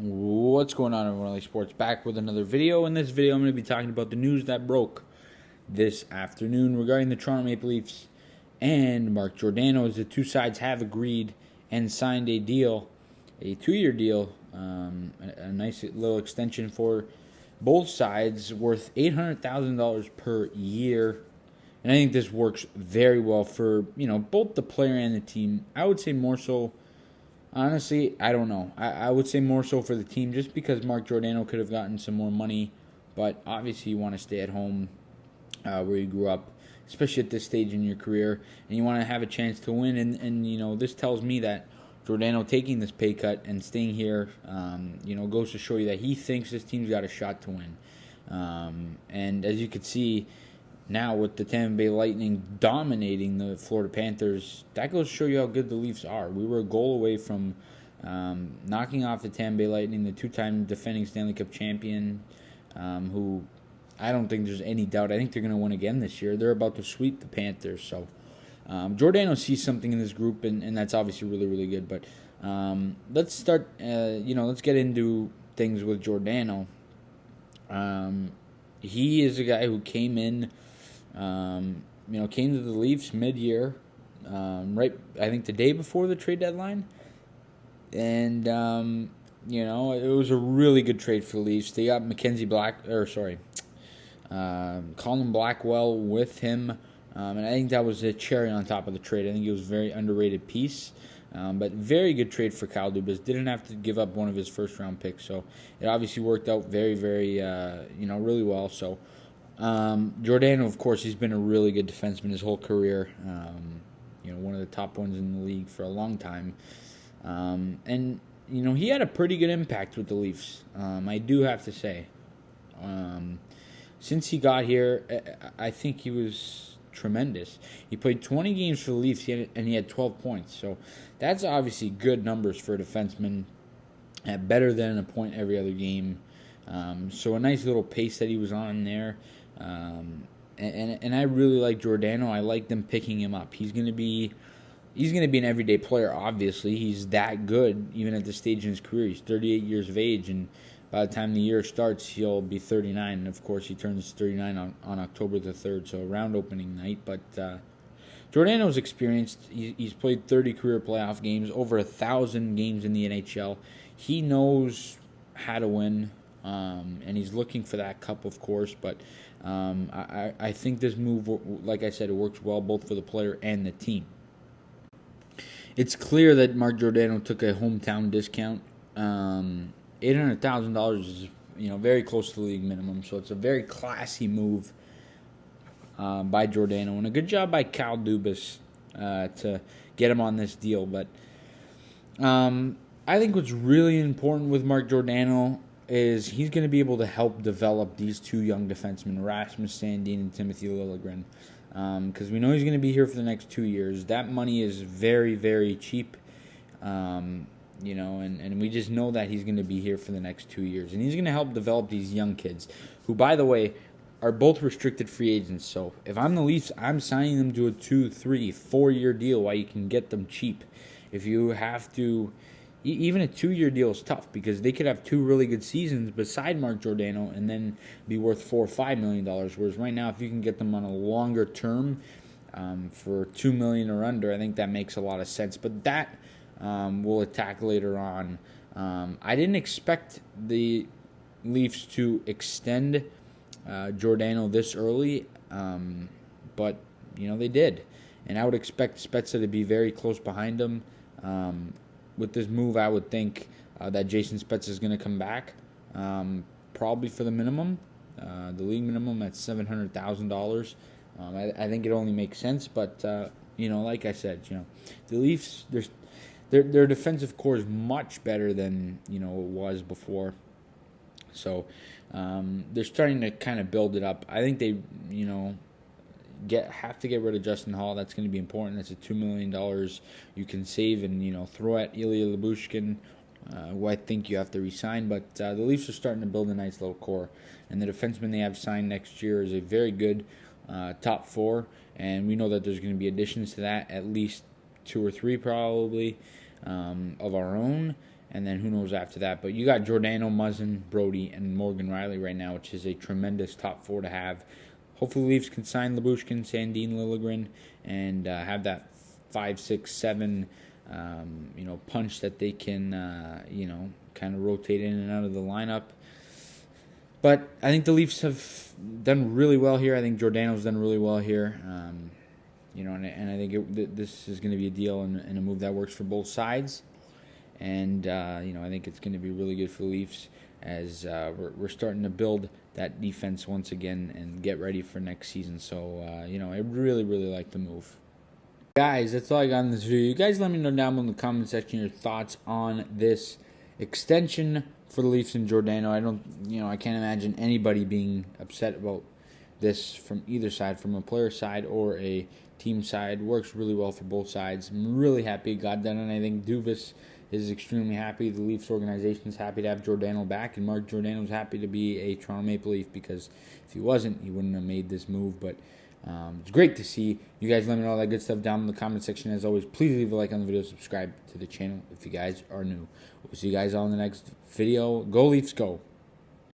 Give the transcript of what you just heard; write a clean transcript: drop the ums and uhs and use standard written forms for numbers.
What's going on, everyone? LA Sports back with another video. In this video, I'm going to be talking about the news that broke this afternoon regarding the Toronto Maple Leafs and Mark Giordano, as the two sides have agreed and signed a deal, a 2-year deal, a nice little extension for both sides, worth $800,000 per year. And I think this works very well for both the player and the team. I would say more so. Honestly, I don't know. I would say more so for the team, just because Mark Giordano could have gotten some more money, but obviously you want to stay at home where you grew up, especially at this stage in your career, and you want to have a chance to win. And this tells me that Giordano taking this pay cut and staying here, goes to show you that he thinks this team's got a shot to win. And as you can see, now with the Tampa Bay Lightning dominating the Florida Panthers, that goes to show you how good the Leafs are. We were a goal away from knocking off the Tampa Bay Lightning, the two-time defending Stanley Cup champion, who I don't think there's any doubt. I think they're going to win again this year. They're about to sweep the Panthers. So Giordano sees something in this group, and that's obviously really, really good. But let's start, let's get into things with Giordano. He is a guy who came in, came to the Leafs mid-year, right, I think the day before the trade deadline. And, it was a really good trade for the Leafs. They got Colin Blackwell with him. And I think that was a cherry on top of the trade. I think it was a very underrated piece. But very good trade for Kyle Dubas. Didn't have to give up one of his first-round picks. So it obviously worked out very, very, really well. So Giordano, of course, he's been a really good defenseman his whole career. One of the top ones in the league for a long time. And he had a pretty good impact with the Leafs. I do have to say. Since he got here, I think he was tremendous. He played 20 games for the Leafs, and he had 12 points. So that's obviously good numbers for a defenseman, better than a point every other game. So a nice little pace that he was on there. And I really like Giordano. I like them picking him up. He's gonna be an everyday player. Obviously, he's that good even at this stage in his career. He's 38 years of age, and by the time the year starts, he'll be 39. And of course, he turns 39 on October the 3rd, so around opening night. But Giordano's experienced. He's played 30 career playoff games, over 1,000 games in the NHL. He knows how to win, and he's looking for that cup, of course. But I think this move, like I said, it works well both for the player and the team. It's clear that Mark Giordano took a hometown discount. $800,000 is very close to the league minimum, so it's a very classy move by Giordano, and a good job by Kyle Dubas to get him on this deal. But I think what's really important with Mark Giordano is he's going to be able to help develop these two young defensemen, Rasmus Sandin and Timothy Liljegren, because we know he's going to be here for the next 2 years. That money is very, very cheap. And we just know that he's going to be here for the next 2 years. And he's going to help develop these young kids, who, by the way, are both restricted free agents. So if I'm the Leafs, I'm signing them to a 2, 3, 4-year deal while you can get them cheap. If you have to, even a 2-year deal is tough, because they could have 2 really good seasons beside Mark Giordano and then be worth $4 or $5 million. Whereas right now, if you can get them on a longer term for $2 million or under, I think that makes a lot of sense. But that we'll attack later on. I didn't expect the Leafs to extend Giordano this early, but they did, and I would expect Spezza to be very close behind him. With this move, I would think that Jason Spezza is going to come back, probably for the minimum, the league minimum at $700,000. I think it only makes sense, but like I said, the Leafs, their defensive core is much better than it was before. So they're starting to kind of build it up. I think they have to get rid of Justin Hall. That's going to be important. That's a $2 million you can save and throw at Ilya Lyubushkin, who I think you have to re-sign. But the Leafs are starting to build a nice little core, and the defenseman they have signed next year is a very good top 4, and we know that there's going to be additions to that, at least 2 or 3 probably, of our own. and then who knows after that. But you got Giordano, Muzzin, Brody, and Morgan Riley right now, which is a tremendous top 4 to have. Hopefully the Leafs can sign Lyubushkin, Sandin, Liljegren, and have that 5, 6, 7 punch that they can kind of rotate in and out of the lineup. But I think the Leafs have done really well here. I think Giordano's done really well here. And I think this is going to be a deal and a move that works for both sides. And, I think it's going to be really good for the Leafs as we're starting to build that defense once again and get ready for next season. So, I really, really like the move. Guys, that's all I got in this video. You guys let me know down below in the comment section your thoughts on this extension for the Leafs and Giordano. I can't imagine anybody being upset about this from either side, from a player side or a team side. Works really well for both sides. I'm really happy it got done, and I think Dubas is extremely happy. The Leafs organization is happy to have Giordano back, and Mark Giordano's happy to be a Toronto Maple Leaf, because if he wasn't, he wouldn't have made this move. But it's great to see. You guys let me know all that good stuff down in the comment section. As always, please leave a like on the video, subscribe to the channel if you guys are new. We'll see you guys all in the next video. Go Leafs, go!